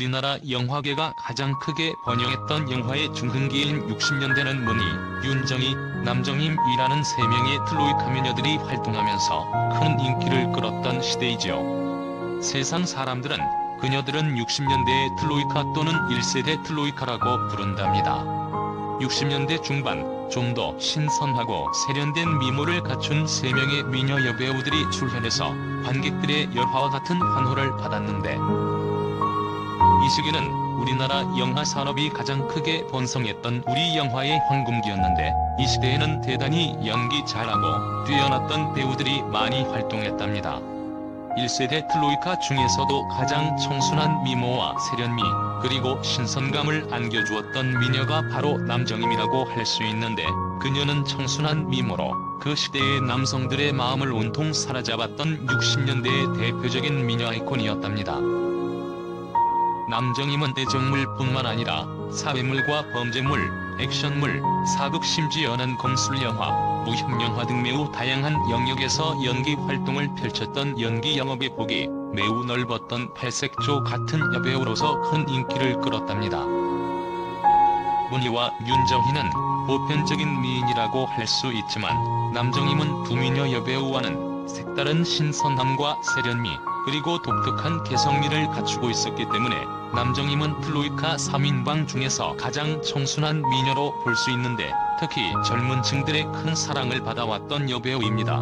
우리나라 영화계가 가장 크게 번영했던 영화의 중흥기인 60년대는 문희, 윤정희, 남정임이라는 3명의 트로이카 미녀들이 활동하면서 큰 인기를 끌었던 시대이죠. 세상 사람들은 그녀들은 60년대의 트로이카 또는 1세대 트로이카라고 부른답니다. 60년대 중반, 좀 더 신선하고 세련된 미모를 갖춘 3명의 미녀 여배우들이 출연해서 관객들의 열화와 같은 환호를 받았는데, 이 시기는 우리나라 영화 산업이 가장 크게 번성했던 우리 영화의 황금기였는데, 이 시대에는 대단히 연기 잘하고 뛰어났던 배우들이 많이 활동했답니다. 1세대 트로이카 중에서도 가장 청순한 미모와 세련미, 그리고 신선감을 안겨주었던 미녀가 바로 남정임이라고 할 수 있는데, 그녀는 청순한 미모로 그 시대의 남성들의 마음을 온통 사로잡았던 60년대의 대표적인 미녀 아이콘이었답니다. 남정임은 애정물뿐만 아니라 사회물과 범죄물, 액션물, 사극 심지어는 검술영화, 무협영화 등 매우 다양한 영역에서 연기 활동을 펼쳤던 연기 영업의 폭이 매우 넓었던 팔색조 같은 여배우로서 큰 인기를 끌었답니다. 문희와 윤정희는 보편적인 미인이라고 할 수 있지만, 남정임은 두 미녀 여배우와는 색다른 신선함과 세련미, 그리고 독특한 개성미를 갖추고 있었기 때문에 남정임은 트로이카 3인방 중에서 가장 청순한 미녀로 볼 수 있는데, 특히 젊은 층들의 큰 사랑을 받아왔던 여배우입니다.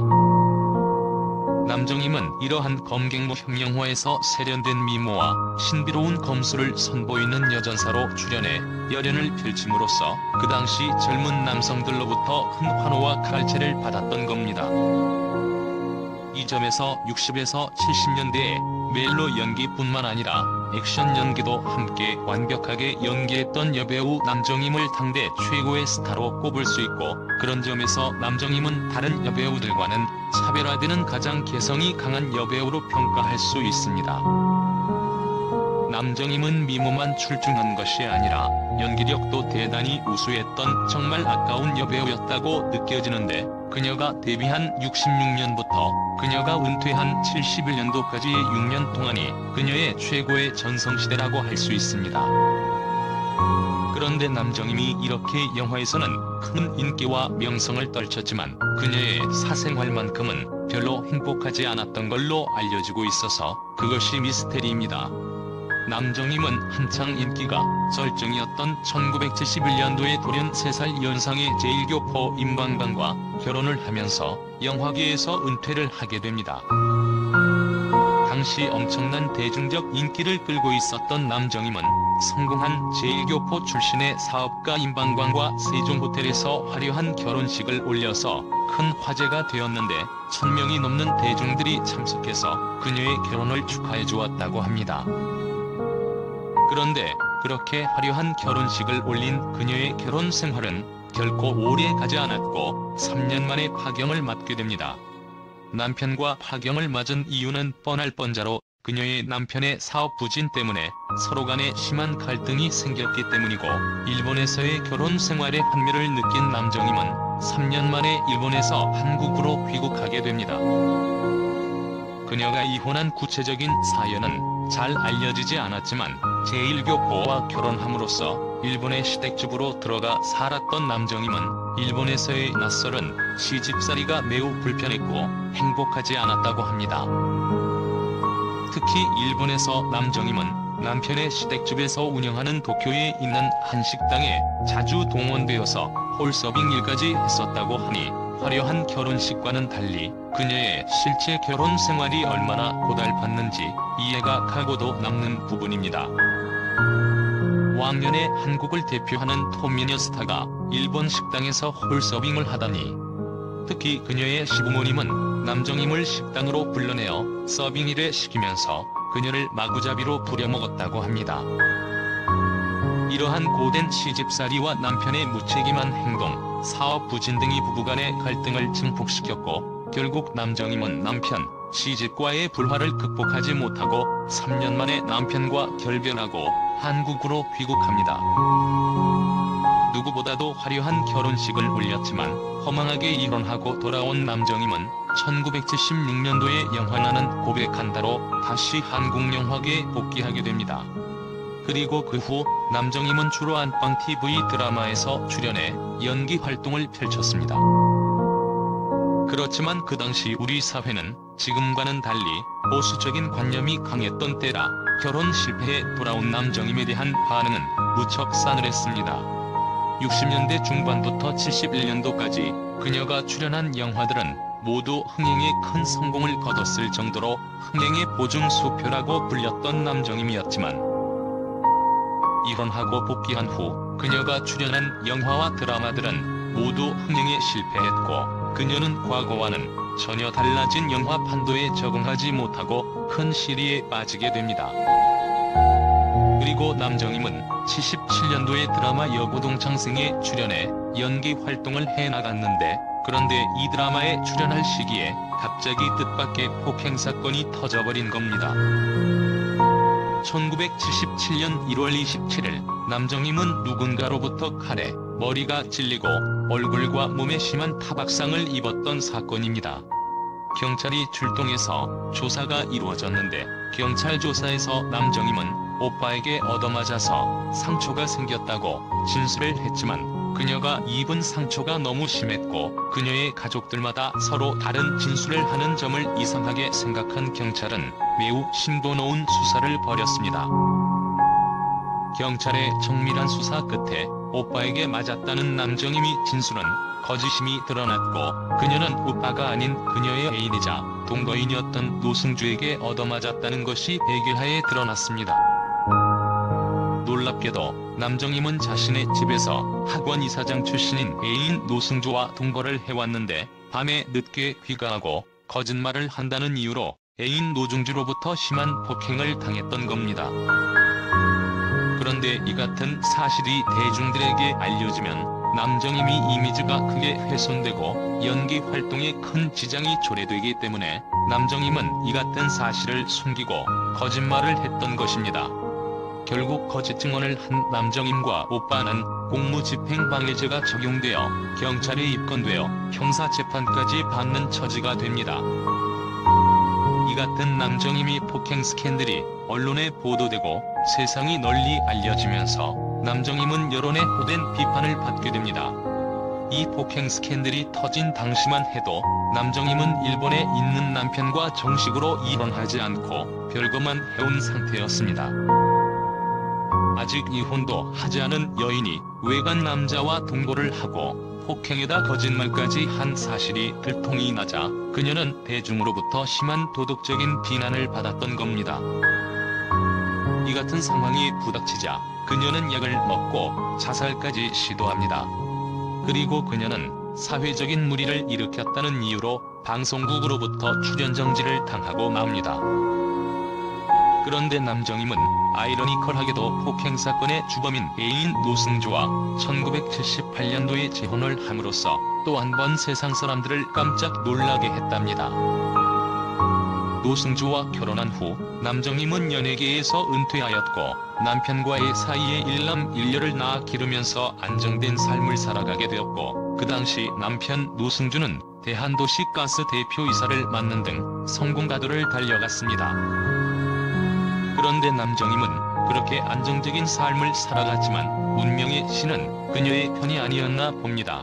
남정임은 이러한 검객무협 영화에서 세련된 미모와 신비로운 검술을 선보이는 여전사로 출연해 열연을 펼침으로써 그 당시 젊은 남성들로부터 큰 환호와 칼채를 받았던 겁니다. 이 점에서 60에서 70년대에 멜로 연기뿐만 아니라 액션 연기도 함께 완벽하게 연기했던 여배우 남정임을 당대 최고의 스타로 꼽을 수 있고, 그런 점에서 남정임은 다른 여배우들과는 차별화되는 가장 개성이 강한 여배우로 평가할 수 있습니다. 남정임은 미모만 출중한 것이 아니라 연기력도 대단히 우수했던 정말 아까운 여배우였다고 느껴지는데, 그녀가 데뷔한 66년부터 그녀가 은퇴한 71년도까지의 6년 동안이 그녀의 최고의 전성시대라고 할 수 있습니다. 그런데 남정임이 이렇게 영화에서는 큰 인기와 명성을 떨쳤지만, 그녀의 사생활만큼은 별로 행복하지 않았던 걸로 알려지고 있어서 그것이 미스테리입니다. 남정임은 한창 인기가 절정이었던 1971년도에 돌연 3살 연상의 제1교포 임방관과 결혼을 하면서 영화계에서 은퇴를 하게 됩니다. 당시 엄청난 대중적 인기를 끌고 있었던 남정임은 성공한 제1교포 출신의 사업가 임방관과 세종호텔에서 화려한 결혼식을 올려서 큰 화제가 되었는데, 1000명이 넘는 대중들이 참석해서 그녀의 결혼을 축하해 주었다고 합니다. 그런데 그렇게 화려한 결혼식을 올린 그녀의 결혼 생활은 결코 오래 가지 않았고 3년 만에 파경을 맞게 됩니다. 남편과 파경을 맞은 이유는 뻔할 뻔자로 그녀의 남편의 사업 부진 때문에 서로 간에 심한 갈등이 생겼기 때문이고, 일본에서의 결혼 생활의 환멸을 느낀 남정임은 3년 만에 일본에서 한국으로 귀국하게 됩니다. 그녀가 이혼한 구체적인 사연은 잘 알려지지 않았지만, 제1교포와 결혼함으로써 일본의 시댁집으로 들어가 살았던 남정임은 일본에서의 낯설은 시집살이가 매우 불편했고 행복하지 않았다고 합니다. 특히 일본에서 남정임은 남편의 시댁집에서 운영하는 도쿄에 있는 한 식당에 자주 동원되어서 홀서빙 일까지 했었다고 하니, 화려한 결혼식과는 달리 그녀의 실제 결혼 생활이 얼마나 고달팠는지 이해가 가고도 남는 부분입니다. 왕년에 한국을 대표하는 톱미녀 스타가 일본 식당에서 홀서빙을 하다니, 특히 그녀의 시부모님은 남정임을 식당으로 불러내어 서빙 일에 시키면서 그녀를 마구잡이로 부려먹었다고 합니다. 이러한 고된 시집살이와 남편의 무책임한 행동, 사업 부진 등이 부부간의 갈등을 증폭시켰고, 결국 남정임은 남편, 시집과의 불화를 극복하지 못하고 3년 만에 남편과 결별하고 한국으로 귀국합니다. 누구보다도 화려한 결혼식을 올렸지만 허망하게 이혼하고 돌아온 남정임은 1976년도에 영화 나는 고백한다로 다시 한국 영화계에 복귀하게 됩니다. 그리고 그 후 남정임은 주로 안방 TV 드라마에서 출연해 연기 활동을 펼쳤습니다. 그렇지만 그 당시 우리 사회는 지금과는 달리 보수적인 관념이 강했던 때라 결혼 실패해 돌아온 남정임에 대한 반응은 무척 싸늘했습니다. 60년대 중반부터 71년도까지 그녀가 출연한 영화들은 모두 흥행에 큰 성공을 거뒀을 정도로 흥행의 보증수표라고 불렸던 남정임이었지만 이혼하고 복귀한 후 그녀가 출연한 영화와 드라마들은 모두 흥행에 실패했고 그녀는 과거와는 전혀 달라진 영화 판도에 적응하지 못하고 큰 시리에 빠지게 됩니다. 그리고 남정임은 77년도에 드라마 여고동창생에 출연해 연기 활동을 해나갔는데 그런데 이 드라마에 출연할 시기에 갑자기 뜻밖의 폭행사건이 터져버린 겁니다. 1977년 1월 27일 남정임은 누군가로부터 칼에 머리가 찔리고 얼굴과 몸에 심한 타박상을 입었던 사건입니다. 경찰이 출동해서 조사가 이루어졌는데 경찰 조사에서 남정임은 오빠에게 얻어맞아서 상처가 생겼다고 진술을 했지만 그녀가 입은 상처가 너무 심했고 그녀의 가족들마다 서로 다른 진술을 하는 점을 이상하게 생각한 경찰은 매우 심도 높은 수사를 벌였습니다. 경찰의 정밀한 수사 끝에 오빠에게 맞았다는 남정임이 진술은 거짓임이 드러났고 그녀는 오빠가 아닌 그녀의 애인이자 동거인이었던 노승주에게 얻어맞았다는 것이 백일하에 드러났습니다. 놀랍게도 남정임은 자신의 집에서 학원 이사장 출신인 애인 노승주와 동거를 해왔는데 밤에 늦게 귀가하고 거짓말을 한다는 이유로 애인 노중주로부터 심한 폭행을 당했던 겁니다. 그런데 이 같은 사실이 대중들에게 알려지면 남정임이 이미지가 크게 훼손되고 연기 활동에 큰 지장이 초래되기 때문에 남정임은 이 같은 사실을 숨기고 거짓말을 했던 것입니다. 결국 거짓 증언을 한 남정임과 오빠는 공무집행방해죄가 적용되어 경찰에 입건되어 형사재판까지 받는 처지가 됩니다. 이 같은 남정임이 폭행 스캔들이 언론에 보도되고 세상이 널리 알려지면서 남정임은 여론의 호된 비판을 받게 됩니다. 이 폭행 스캔들이 터진 당시만 해도 남정임은 일본에 있는 남편과 정식으로 이혼하지 않고 별거만 해온 상태였습니다. 아직 이혼도 하지 않은 여인이 외간 남자와 동거를 하고 폭행에다 거짓말까지 한 사실이 들통이 나자 그녀는 대중으로부터 심한 도덕적인 비난을 받았던 겁니다. 이 같은 상황이 부닥치자 그녀는 약을 먹고 자살까지 시도합니다. 그리고 그녀는 사회적인 물의를 일으켰다는 이유로 방송국으로부터 출연 정지를 당하고 맙니다. 그런데 남정임은 아이러니컬하게도 폭행사건의 주범인 애인 노승주와 1978년도에 재혼을 함으로써 또 한 번 세상 사람들을 깜짝 놀라게 했답니다. 노승주와 결혼한 후 남정임은 연예계에서 은퇴하였고 남편과의 사이에 일남 일녀를 낳아 기르면서 안정된 삶을 살아가게 되었고 그 당시 남편 노승주는 대한도시가스 대표이사를 맡는 등 성공가도를 달려갔습니다. 그런데 남정임은 그렇게 안정적인 삶을 살아갔지만 운명의 신은 그녀의 편이 아니었나 봅니다.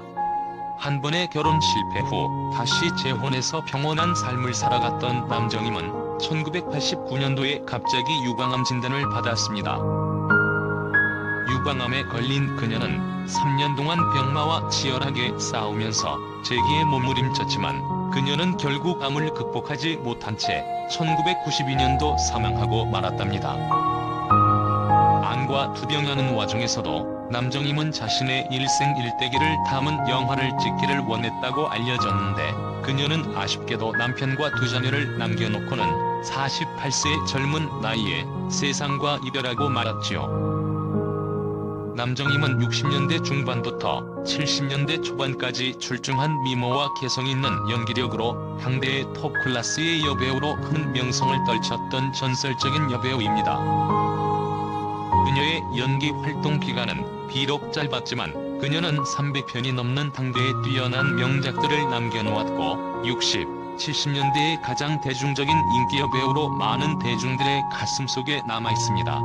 한 번의 결혼 실패 후 다시 재혼해서 평온한 삶을 살아갔던 남정임은 1989년도에 갑자기 유방암 진단을 받았습니다. 유방암에 걸린 그녀는 3년 동안 병마와 치열하게 싸우면서 재기에 몸부림쳤지만 그녀는 결국 암을 극복하지 못한 채 1992년도 사망하고 말았답니다. 암과 투병하는 와중에서도 남정임은 자신의 일생일대기를 담은 영화를 찍기를 원했다고 알려졌는데 그녀는 아쉽게도 남편과 두 자녀를 남겨놓고는 48세의 젊은 나이에 세상과 이별하고 말았지요. 남정임은 60년대 중반부터 70년대 초반까지 출중한 미모와 개성 있는 연기력으로 당대의 톱클래스의 여배우로 큰 명성을 떨쳤던 전설적인 여배우입니다. 그녀의 연기 활동 기간은 비록 짧았지만 그녀는 300편이 넘는 당대의 뛰어난 명작들을 남겨놓았고 60, 70년대의 가장 대중적인 인기 여배우로 많은 대중들의 가슴속에 남아있습니다.